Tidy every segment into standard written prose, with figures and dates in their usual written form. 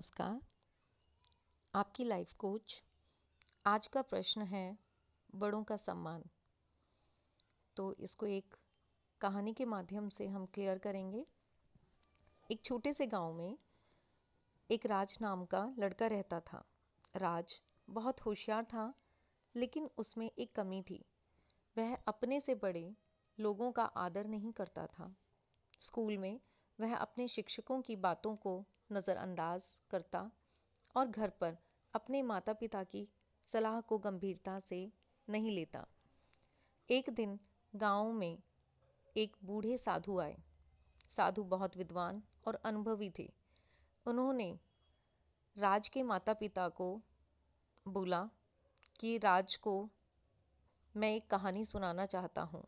नमस्कार। आपकी life coach. आज का प्रश्न है बड़ों का सम्मान। तो इसको एक कहानी के माध्यम से हम क्लियर करेंगे। एक छोटे से गांव में एक राज नाम का लड़का रहता था। राज बहुत होशियार था, लेकिन उसमें एक कमी थी। वह अपने से बड़े लोगों का आदर नहीं करता था। स्कूल में वह अपने शिक्षकों की बातों को नज़रअंदाज करता और घर पर अपने माता पिता की सलाह को गंभीरता से नहीं लेता। एक दिन गांव में एक बूढ़े साधु आए। साधु बहुत विद्वान और अनुभवी थे। उन्होंने राज के माता पिता को बोला कि राज को मैं एक कहानी सुनाना चाहता हूँ।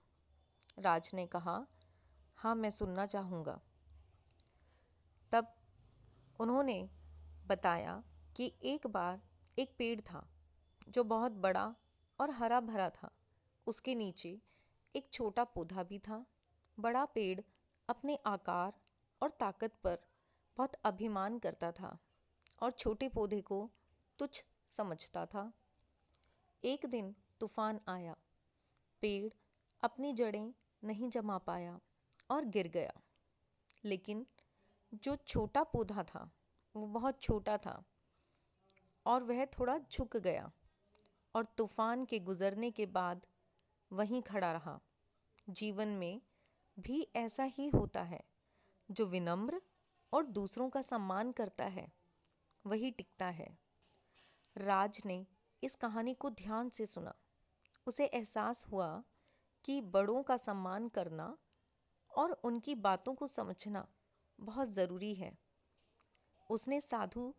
राज ने कहा, हाँ, मैं सुनना चाहूँगा। तब उन्होंने बताया कि एक बार एक पेड़ था जो बहुत बड़ा और हरा भरा था। उसके नीचे एक छोटा पौधा भी था। बड़ा पेड़ अपने आकार और ताकत पर बहुत अभिमान करता था और छोटे पौधे को तुच्छ समझता था। एक दिन तूफान आया। पेड़ अपनी जड़ें नहीं जमा पाया और गिर गया। लेकिन जो छोटा पौधा था वो बहुत छोटा था और वह थोड़ा झुक गया और तूफान के गुजरने के बाद वहीं खड़ा रहा। जीवन में भी ऐसा ही होता है। जो विनम्र और दूसरों का सम्मान करता है वही टिकता है। राज ने इस कहानी को ध्यान से सुना। उसे एहसास हुआ कि बड़ों का सम्मान करना और उनकी बातों को समझना बहुत ज़रूरी है। उसने साधु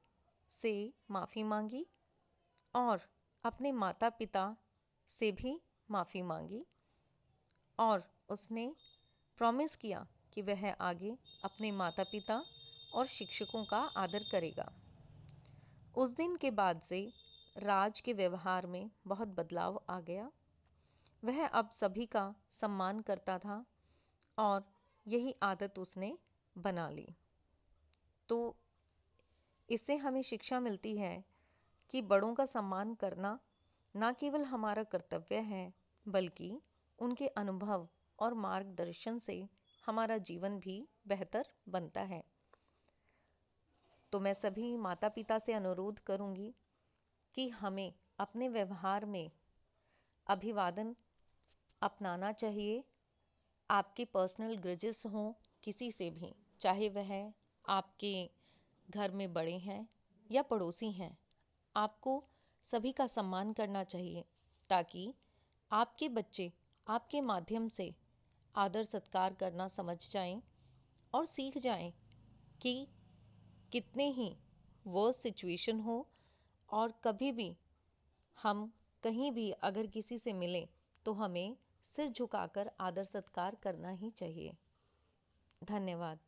से माफ़ी मांगी और अपने माता पिता से भी माफ़ी मांगी और उसने प्रॉमिस किया कि वह आगे अपने माता पिता और शिक्षकों का आदर करेगा। उस दिन के बाद से राज के व्यवहार में बहुत बदलाव आ गया। वह अब सभी का सम्मान करता था और यही आदत उसने बना ली। तो इससे हमें शिक्षा मिलती है कि बड़ों का सम्मान करना ना केवल हमारा कर्तव्य है, बल्कि उनके अनुभव और मार्गदर्शन से हमारा जीवन भी बेहतर बनता है। तो मैं सभी माता पिता से अनुरोध करूंगी कि हमें अपने व्यवहार में अभिवादन अपनाना चाहिए। आपके पर्सनल ग्रजेस हों किसी से भी, चाहे वह आपके घर में बड़े हैं या पड़ोसी हैं, आपको सभी का सम्मान करना चाहिए ताकि आपके बच्चे आपके माध्यम से आदर सत्कार करना समझ जाएं और सीख जाएं कि कितने ही वर्स्ट सिचुएशन हो और कभी भी हम कहीं भी अगर किसी से मिलें तो हमें सिर झुकाकर आदर सत्कार करना ही चाहिए। धन्यवाद।